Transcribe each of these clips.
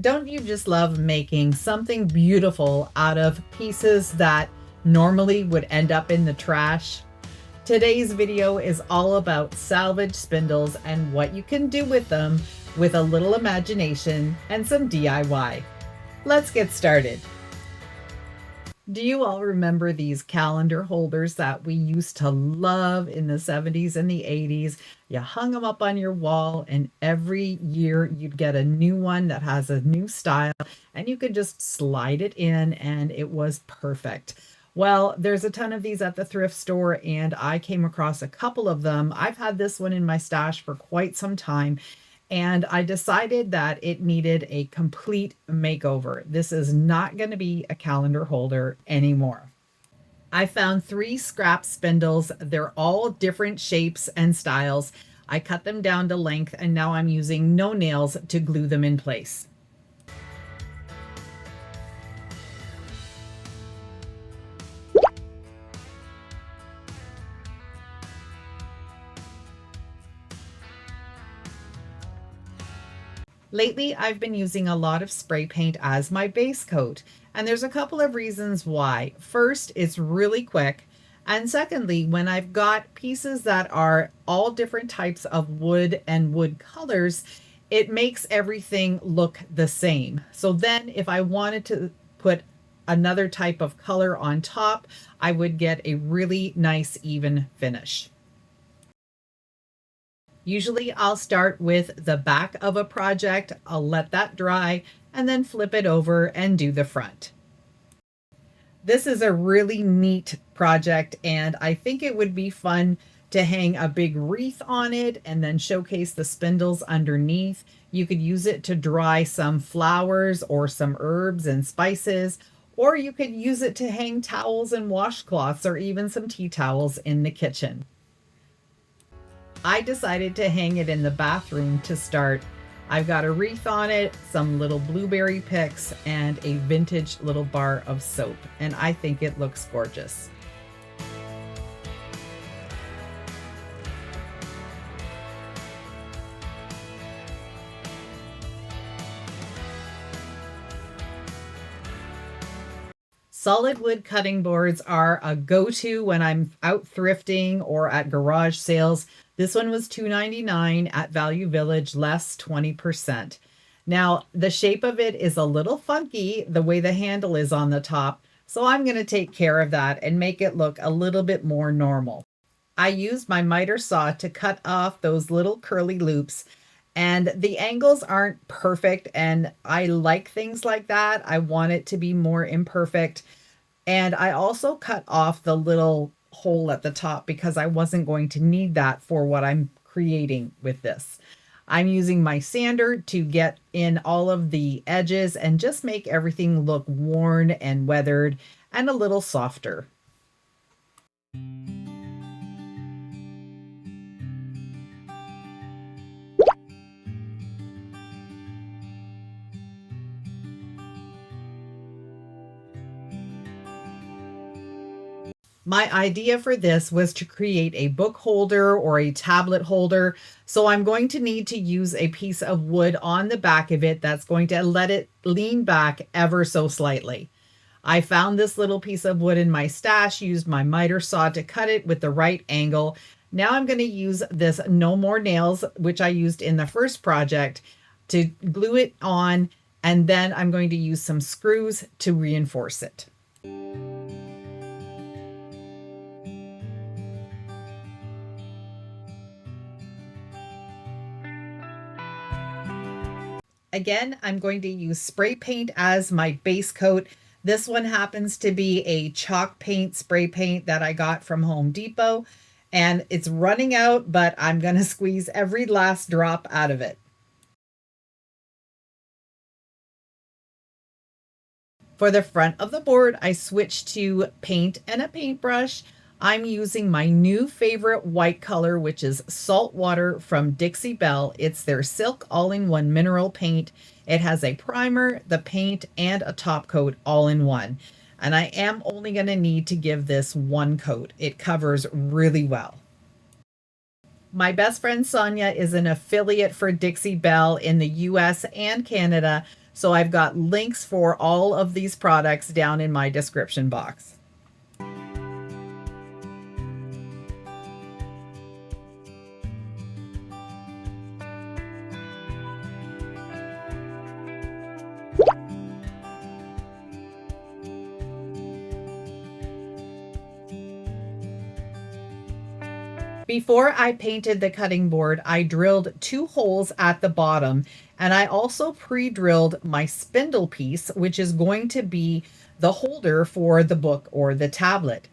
Don't you just love making something beautiful out of pieces that normally would end up in the trash? Today's video is all about salvage spindles and what you can do with them with a little imagination and some DIY. Let's get started. Do you all remember these calendar holders that we used to love in the 70s and the 80s? You hung them up on your wall, and every year you'd get a new one that has a new style, and you could just slide it in, and it was perfect. Well, there's a ton of these at the thrift store, and I came across a couple of them. I've had this one in my stash for quite some time, and I decided that it needed a complete makeover. This is not going to be a calendar holder anymore. I found 3 scrap spindles. They're all different shapes and styles. I cut them down to length, and now I'm using no nails to glue them in place. Lately, I've been using a lot of spray paint as my base coat, and there's a couple of reasons why. First, it's really quick, and secondly, when I've got pieces that are all different types of wood and wood colors, it makes everything look the same. So then if I wanted to put another type of color on top, I would get a really nice even finish. Usually I'll start with the back of a project, I'll let that dry, and then flip it over and do the front. This is a really neat project, and I think it would be fun to hang a big wreath on it and then showcase the spindles underneath. You could use it to dry some flowers or some herbs and spices, or you could use it to hang towels and washcloths or even some tea towels in the kitchen. I decided to hang it in the bathroom to start. I've got a wreath on it, some little blueberry picks, and a vintage little bar of soap, and I think it looks gorgeous. Solid wood cutting boards are a go-to when I'm out thrifting or at garage sales. This one was $2.99 at Value Village, less 20%. Now, the shape of it is a little funky, the way the handle is on the top, so I'm going to take care of that and make it look a little bit more normal. I used my miter saw to cut off those little curly loops, and the angles aren't perfect, and I like things like that. I want it to be more imperfect. And I also cut off the little hole at the top because I wasn't going to need that for what I'm creating with this. I'm using my sander to get in all of the edges and just make everything look worn and weathered and a little softer. My idea for this was to create a book holder or a tablet holder. So I'm going to need to use a piece of wood on the back of it that's going to let it lean back ever so slightly. I found this little piece of wood in my stash, used my miter saw to cut it with the right angle. Now I'm going to use this No More Nails, which I used in the first project, to glue it on, and then I'm going to use some screws to reinforce it. Again, I'm going to use spray paint as my base coat. This one happens to be a chalk paint spray paint that I got from Home Depot, and it's running out, but I'm going to squeeze every last drop out of it. For the front of the board, I switched to paint and a paintbrush. I'm using my new favorite white color, which is Salt Water from DIXIE BELLE. It's their Silk All-in-One Mineral Paint. It has a primer, the paint, and a top coat all in one. And I am only going to need to give this one coat. It covers really well. My best friend Sonia is an affiliate for DIXIE BELLE in the US and Canada, so I've got links for all of these products down in my description box. Before I painted the cutting board, I drilled 2 holes at the bottom, and I also pre-drilled my spindle piece, which is going to be the holder for the book or the tablet.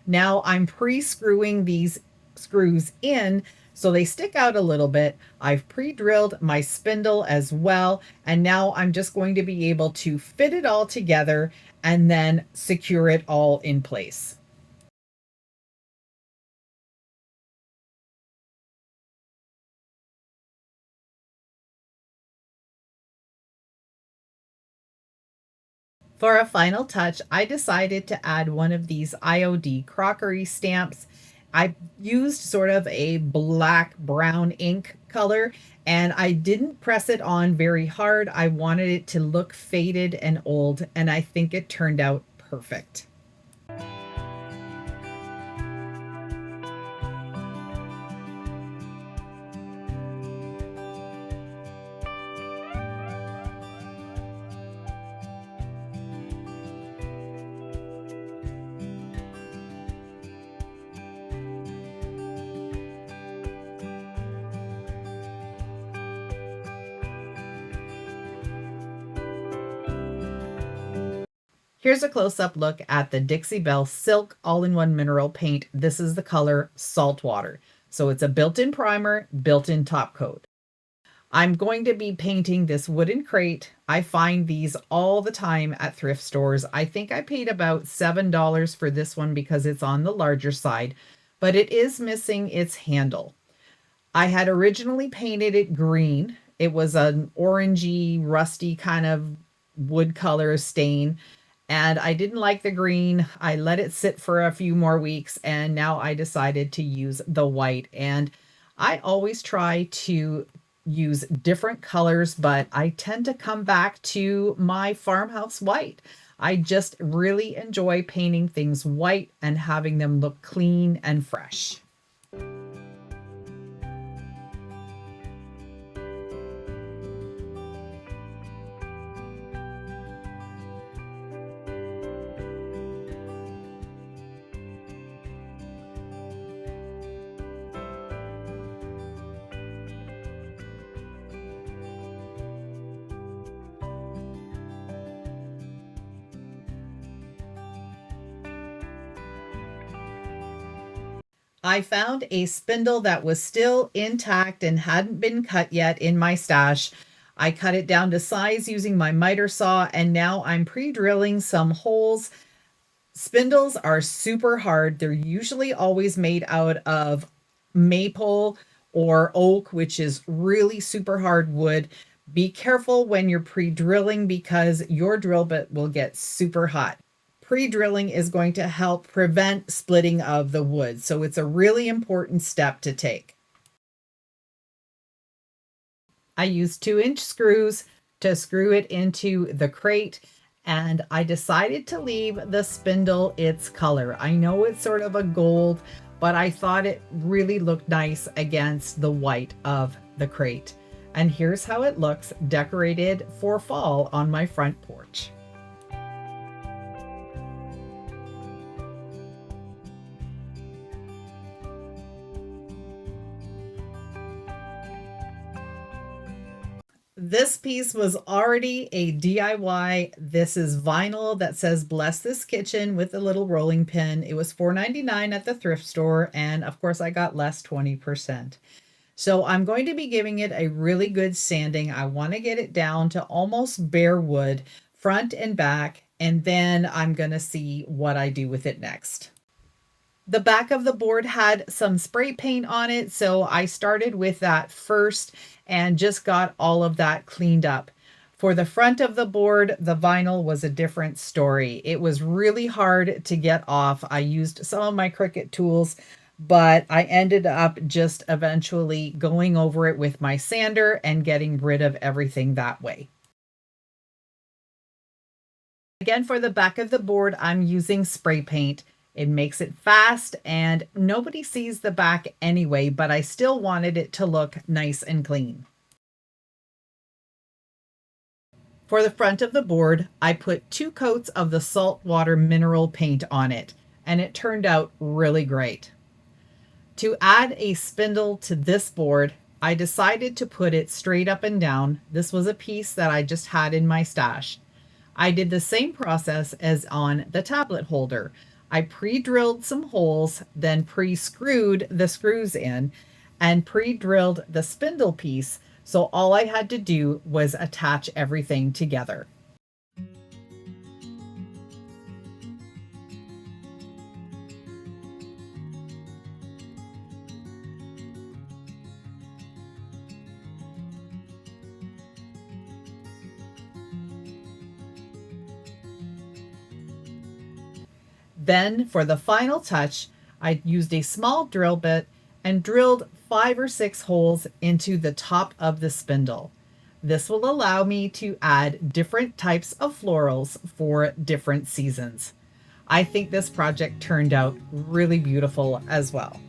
Now I'm pre-screwing these screws in so they stick out a little bit. I've pre-drilled my spindle as well, and now I'm just going to be able to fit it all together and then secure it all in place. For a final touch, I decided to add one of these IOD crockery stamps. I used sort of a black brown ink color, and I didn't press it on very hard. I wanted it to look faded and old, and I think it turned out perfect. Here's a close-up look at the DIXIE BELLE Silk All-in-One Mineral Paint. This is the color Saltwater. So it's a built-in primer, built-in top coat. I'm going to be painting this wooden crate. I find these all the time at thrift stores. I think I paid about $7 for this one because it's on the larger side, but it is missing its handle. I had originally painted it green. It was an orangey, rusty kind of wood color stain, and I didn't like the green. I let it sit for a few more weeks, and now I decided to use the white. And I always try to use different colors, but I tend to come back to my farmhouse white. I just really enjoy painting things white and having them look clean and fresh. I found a spindle that was still intact and hadn't been cut yet in my stash. I cut it down to size using my miter saw, and now I'm pre-drilling some holes. Spindles are super hard. They're usually always made out of maple or oak, which is really super hard wood. Be careful when you're pre-drilling because your drill bit will get super hot. Pre-drilling is going to help prevent splitting of the wood, so it's a really important step to take. I used 2-inch screws to screw it into the crate, and I decided to leave the spindle its color. I know it's sort of a gold, but I thought it really looked nice against the white of the crate. And here's how it looks decorated for fall on my front porch. This piece was already a DIY. This is vinyl that says "Bless This Kitchen" with a little rolling pin. It was $4.99 at the thrift store, and of course I got less 20%. So I'm going to be giving it a really good sanding. I want to get it down to almost bare wood, front and back, and then I'm going to see what I do with it next. The back of the board had some spray paint on it, so I started with that first and just got all of that cleaned up. For the front of the board, the vinyl was a different story. It was really hard to get off. I used some of my Cricut tools, but I ended up just eventually going over it with my sander and getting rid of everything that way. Again, for the back of the board, I'm using spray paint. It makes it fast and nobody sees the back anyway, but I still wanted it to look nice and clean. For the front of the board, I put 2 coats of the saltwater mineral paint on it, and it turned out really great. To add a spindle to this board, I decided to put it straight up and down. This was a piece that I just had in my stash. I did the same process as on the tablet holder. I pre-drilled some holes, then pre-screwed the screws in, and pre-drilled the spindle piece, so all I had to do was attach everything together. Then for the final touch, I used a small drill bit and drilled 5 or 6 holes into the top of the spindle. This will allow me to add different types of florals for different seasons. I think this project turned out really beautiful as well.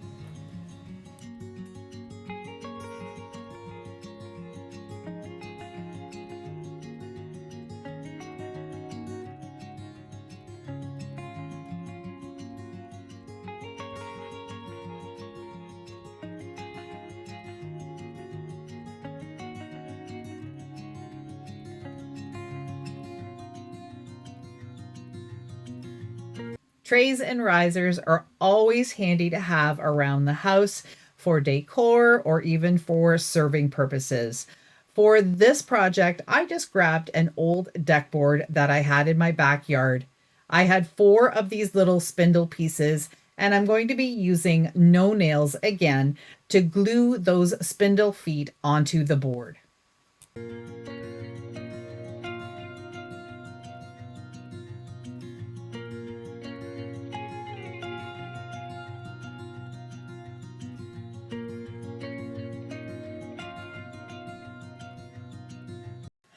Trays and risers are always handy to have around the house for decor or even for serving purposes. For this project, I just grabbed an old deck board that I had in my backyard. I had 4 of these little spindle pieces, and I'm going to be using no nails again to glue those spindle feet onto the board.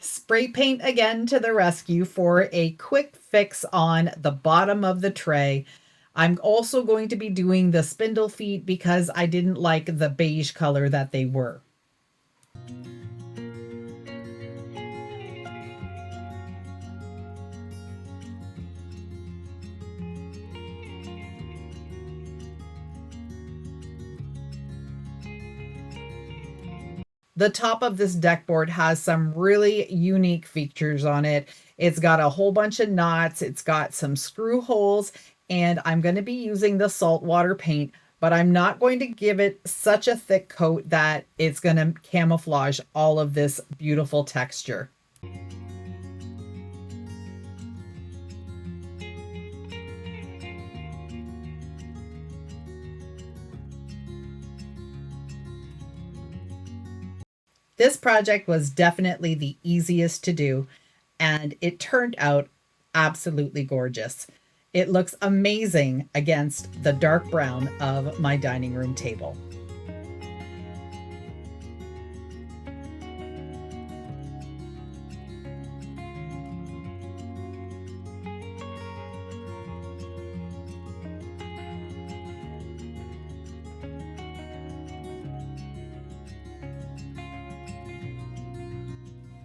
Spray paint again to the rescue for a quick fix on the bottom of the tray. I'm also going to be doing the spindle feet because I didn't like the beige color that they were. The top of this deck board has some really unique features on it. It's got a whole bunch of knots. It's got some screw holes, and I'm going to be using the saltwater paint, but I'm not going to give it such a thick coat that it's going to camouflage all of this beautiful texture. This project was definitely the easiest to do, and it turned out absolutely gorgeous. It looks amazing against the dark brown of my dining room table.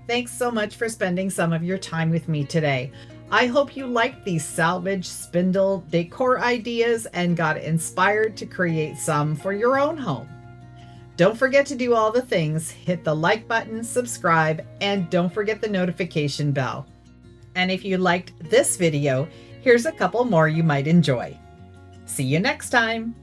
Thanks so much for spending some of your time with me today. I hope you liked these salvage spindle decor ideas and got inspired to create some for your own home. Don't forget to do all the things, hit the like button, subscribe, and don't forget the notification bell. And if you liked this video, here's a couple more you might enjoy. See you next time.